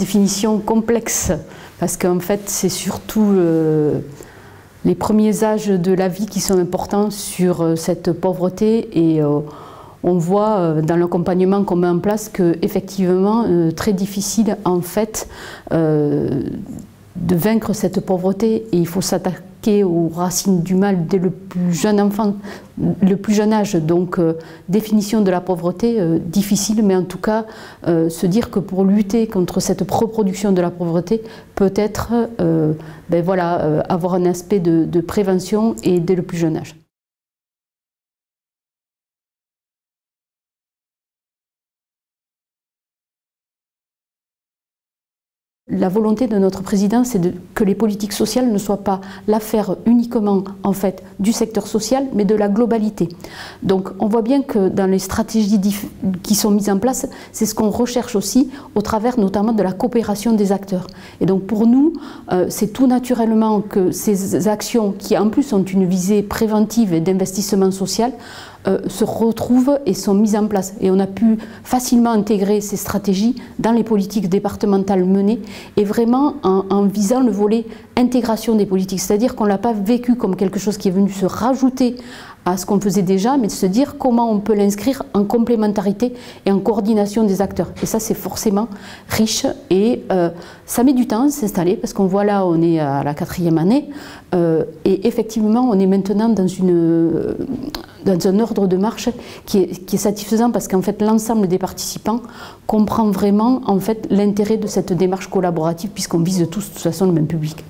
définition complexe, parce qu'en fait, c'est surtout les premiers âges de la vie qui sont importants sur cette pauvreté, et on voit dans l'accompagnement qu'on met en place qu'effectivement, très difficile en fait de vaincre cette pauvreté, et il faut s'attaquer aux racines du mal dès le plus jeune enfant, le plus jeune âge. Donc définition de la pauvreté difficile, mais en tout cas se dire que pour lutter contre cette reproduction de la pauvreté, peut-être avoir un aspect de prévention et dès le plus jeune âge. La volonté de notre président, c'est que les politiques sociales ne soient pas l'affaire uniquement en fait, du secteur social, mais de la globalité. Donc on voit bien que dans les stratégies qui sont mises en place, c'est ce qu'on recherche aussi au travers notamment de la coopération des acteurs. Et donc pour nous, c'est tout naturellement que ces actions qui en plus ont une visée préventive et d'investissement social se retrouvent et sont mises en place. Et on a pu facilement intégrer ces stratégies dans les politiques départementales menées, et vraiment en visant le volet intégration des politiques. C'est-à-dire qu'on ne l'a pas vécu comme quelque chose qui est venu se rajouter à ce qu'on faisait déjà, mais de se dire comment on peut l'inscrire en complémentarité et en coordination des acteurs. Et ça, c'est forcément riche, et ça met du temps à s'installer, parce qu'on voit là, on est à la 4e année, et effectivement, on est maintenant dans un ordre de marche qui est satisfaisant, parce qu'en fait, l'ensemble des participants comprend vraiment en fait, l'intérêt de cette démarche collaborative, puisqu'on vise tous de toute façon le même public.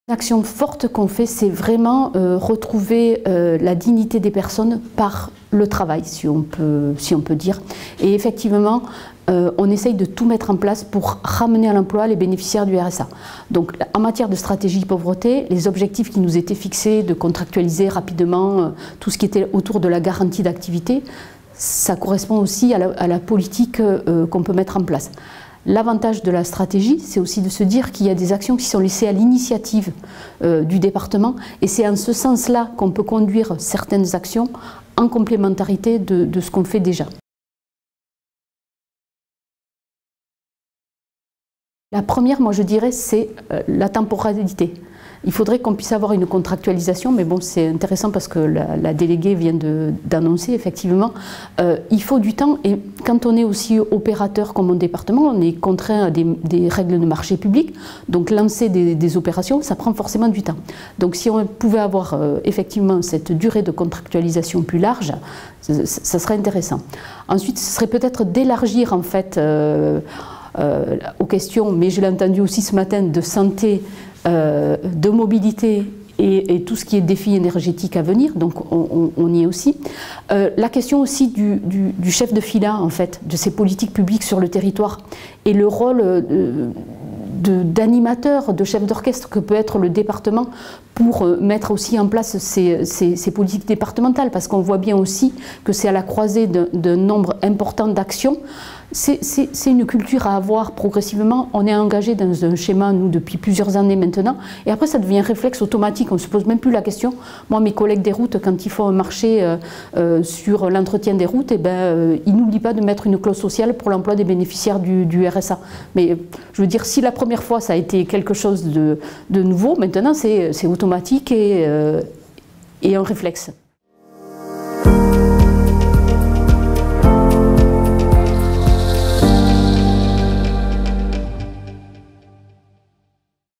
L'action forte qu'on fait, c'est vraiment retrouver la dignité des personnes par le travail, si on peut dire. Et effectivement, on essaye de tout mettre en place pour ramener à l'emploi les bénéficiaires du RSA. Donc en matière de stratégie pauvreté, les objectifs qui nous étaient fixés de contractualiser rapidement tout ce qui était autour de la garantie d'activité, ça correspond aussi à la politique qu'on peut mettre en place. L'avantage de la stratégie, c'est aussi de se dire qu'il y a des actions qui sont laissées à l'initiative du département, et c'est en ce sens-là qu'on peut conduire certaines actions en complémentarité de ce qu'on fait déjà. La première, moi je dirais, c'est la temporalité. Il faudrait qu'on puisse avoir une contractualisation, mais bon, c'est intéressant parce que la déléguée vient d'annoncer, effectivement, il faut du temps, et quand on est aussi opérateur comme mon département, on est contraint à des règles de marché public, donc lancer des opérations, ça prend forcément du temps. Donc si on pouvait avoir effectivement cette durée de contractualisation plus large, ça serait intéressant. Ensuite, ce serait peut-être d'élargir en fait aux questions, mais je l'ai entendu aussi ce matin, de santé, de mobilité et tout ce qui est défi énergétique à venir, donc on y est aussi. La question aussi du chef de fila, en fait, de ces politiques publiques sur le territoire, et le rôle d'animateur, de chef d'orchestre que peut être le département pour mettre aussi en place ces politiques départementales, parce qu'on voit bien aussi que c'est à la croisée d'un nombre important d'actions. C'est une culture à avoir progressivement. On est engagé dans un schéma, nous, depuis plusieurs années maintenant, et après ça devient un réflexe automatique, on ne se pose même plus la question. Moi, mes collègues des routes, quand ils font un marché sur l'entretien des routes, eh ben, ils n'oublient pas de mettre une clause sociale pour l'emploi des bénéficiaires du RSA. Mais je veux dire, si la première fois ça a été quelque chose de nouveau, maintenant c'est automatique et un réflexe.